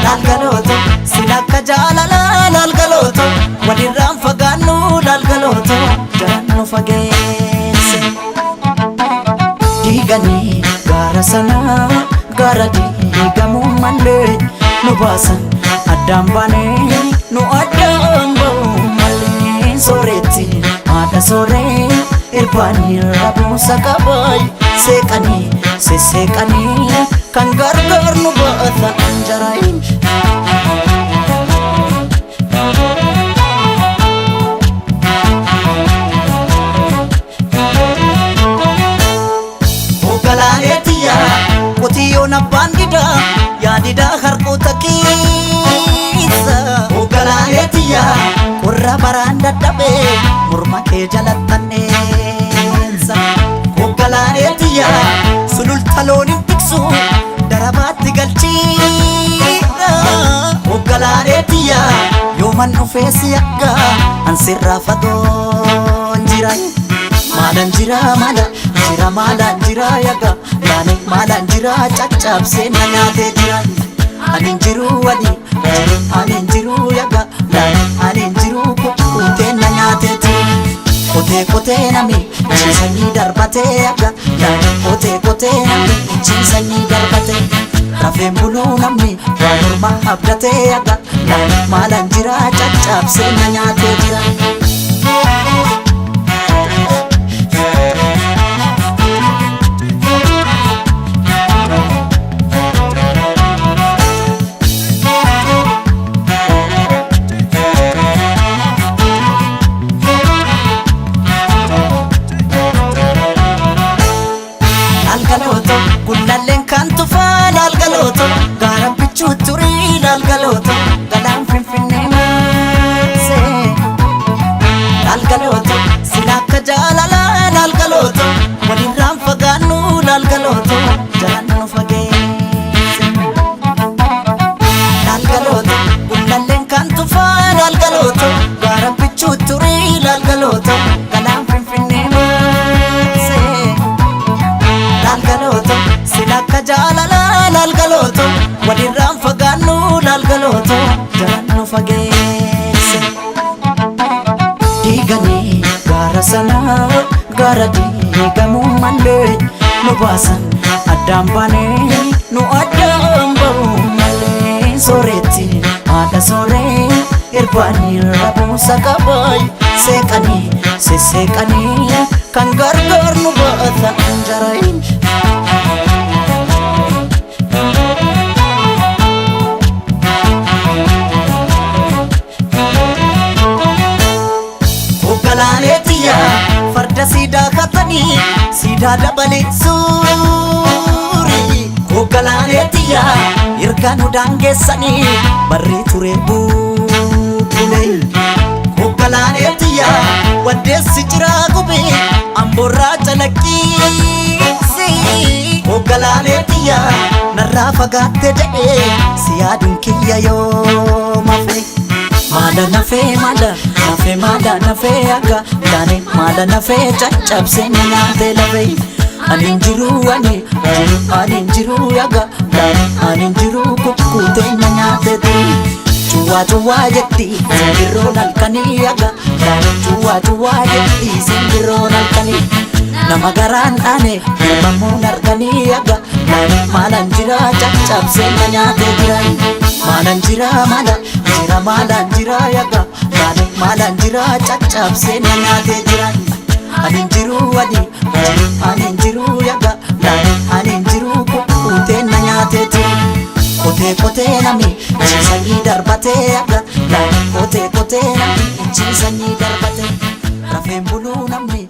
lalgaloto silakka jaalala lalgaloto walirraan fagaannu lalgaloto jaannu fageesse diiganii gaara sanaa gaara diigamuu malee nu baasan addaan baanee nu addaan ba'uu malee sooretti haadha sooree irbaanii rabuusa qabaay seeqanii sesseeqanii kan gargaar nu baata anjaraayin hoggalaaleetiya qotiyyoon abbaan didaa yaadidaa harkoota keessa hoggalaaleetiya qorra baraan dadhabee morma kee jalattanneessa hoggalaaleetiya sululta looniin tiksu darabaatti galchiidha hoggalaaleetiya yooman dhufee si akka ansirraa fagoon jira maalan jira maalan jira yaga yaani maalan jira caccabsee na nyaatee jira anin jiru wadi anin jiru yaga anin jiru kukkutee na nyaatee jira kotee nami ciisanii darbatee yaga kotee nami ciisanii darbatee rafeen buluu namni waan orma abdatee yaga maalan jira caccabsee na nyaatee jira lalgaloto gullalleen kan tufaa lalgaloto gaara bichuu turii lalgaloto galaan finfinnee maasee lalgaloto silakka jaalala lalgaloto walirraan fagaannu lalgaloto jaannu fageesse lalgaloto gullalleen kan tufaa lalgaloto gaara bichuu turii lalgaloto galaan finfinnee maasee lalgaloto silakka jaalala lalgaloto walirraan fagaannu lalgaloto jaannu fageesse diiganii gaara sanaa gaara diigamuu malee nu baasan addaan baanee nu addaan ba'uu malee sooretti haadha sooree irbaanii rabuusa qabaay seeqanii sesseeqanii kan gargaar nu baata anjaraayin hoggalaaleetiya farda siidaa katanii siidaa dabalee suurii hoggalaaleetiya erga nu daangeessanii barrii ture buubulee hoggalaaleetiya waddeessi jiraa gubee amboorraa calaqqiisi hoggalaaleetiya narraa fagaatte jedhee si yaaduun kiyya yoo mafe maala nafee aga yaani maala nafee caccabsee na nyaatee lafee anin jiru anin jiru yaga anin jiru kukkutee na nyaatee cuwaa jetti simbirroon halkanii yaga cuwaa jetti simbirroon halkanii nama garaan dhaane hirmamuun arganii yaga maalan jira caccabsee na nyaatee jiran maalan jira yaga maalan jira caccabsee na nyaatee jiran anin jiru anin jiru yaga anin jiru kukkutee na nyaatee jiran kotee nami ciisanii darbatee yaga kotee nami ciisanii darbatee rafeen buluu namni